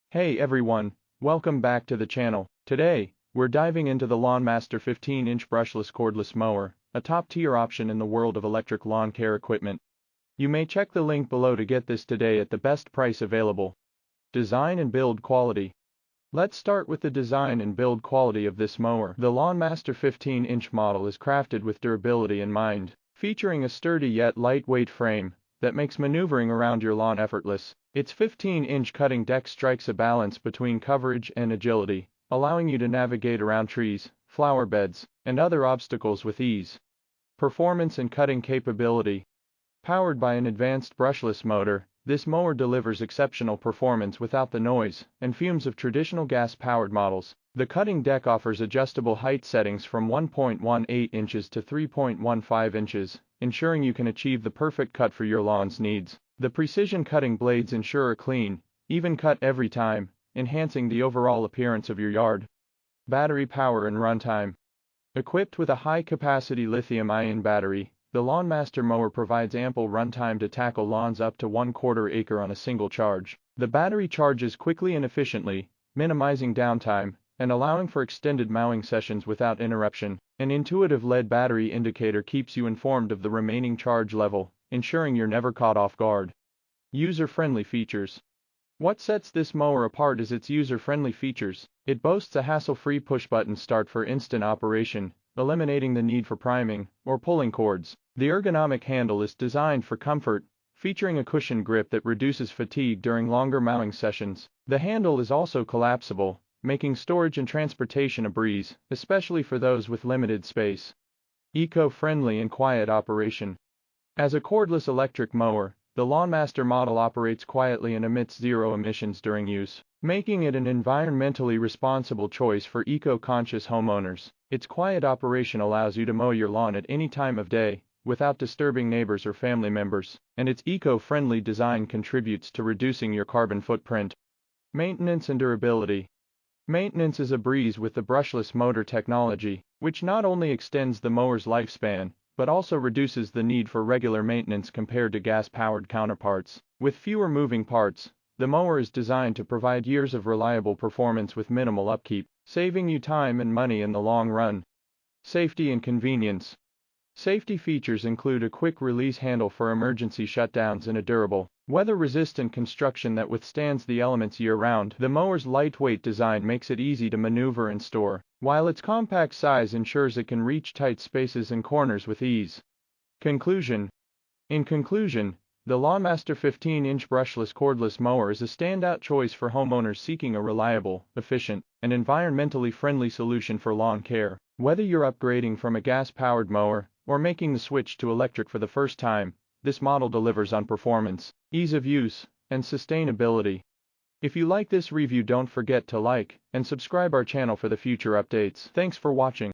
Hey everyone, welcome back to the channel. Today, we're diving into the LawnMaster 15-inch Brushless Cordless Mower, a top-tier option in the world of electric lawn care equipment. You may check the link below to get this today at the best price available. Design and build quality. Let's start with the design and build quality of this mower. The LawnMaster 15-inch model is crafted with durability in mind, featuring a sturdy yet lightweight frame that makes maneuvering around your lawn effortless. Its 15-inch cutting deck strikes a balance between coverage and agility, allowing you to navigate around trees, flower beds, and other obstacles with ease. Performance and cutting capability. Powered by an advanced brushless motor, this mower delivers exceptional performance without the noise and fumes of traditional gas-powered models. The cutting deck offers adjustable height settings from 1.18 inches to 3.15 inches, ensuring you can achieve the perfect cut for your lawn's needs. The precision cutting blades ensure a clean, even cut every time, enhancing the overall appearance of your yard. Battery power and runtime. Equipped with a high-capacity lithium-ion battery, the LawnMaster mower provides ample runtime to tackle lawns up to 1/4 acre on a single charge. The battery charges quickly and efficiently, minimizing downtime and allowing for extended mowing sessions without interruption. An intuitive LED battery indicator keeps you informed of the remaining charge level, ensuring you're never caught off guard. User-friendly features. What sets this mower apart is its user-friendly features. It boasts a hassle-free push-button start for instant operation, eliminating the need for priming or pulling cords. The ergonomic handle is designed for comfort, featuring a cushioned grip that reduces fatigue during longer mowing sessions. The handle is also collapsible, making storage and transportation a breeze, especially for those with limited space. Eco-friendly and quiet operation. As a cordless electric mower, the LawnMaster model operates quietly and emits zero emissions during use, making it an environmentally responsible choice for eco-conscious homeowners. Its quiet operation allows you to mow your lawn at any time of day, without disturbing neighbors or family members, and its eco-friendly design contributes to reducing your carbon footprint. Maintenance and durability. Maintenance is a breeze with the brushless motor technology, which not only extends the mower's lifespan, but also reduces the need for regular maintenance compared to gas-powered counterparts. With fewer moving parts, the mower is designed to provide years of reliable performance with minimal upkeep, saving you time and money in the long run. Safety and convenience. Safety features include a quick-release handle for emergency shutdowns and a durable, weather-resistant construction that withstands the elements year-round. The mower's lightweight design makes it easy to maneuver and store, while its compact size ensures it can reach tight spaces and corners with ease. Conclusion. In conclusion, the LawnMaster 15-inch brushless cordless mower is a standout choice for homeowners seeking a reliable, efficient, and environmentally friendly solution for lawn care. Whether you're upgrading from a gas-powered mower or making the switch to electric for the first time, this model delivers on performance, ease of use, and sustainability. If you like this review, don't forget to like and subscribe our channel for the future updates. Thanks for watching.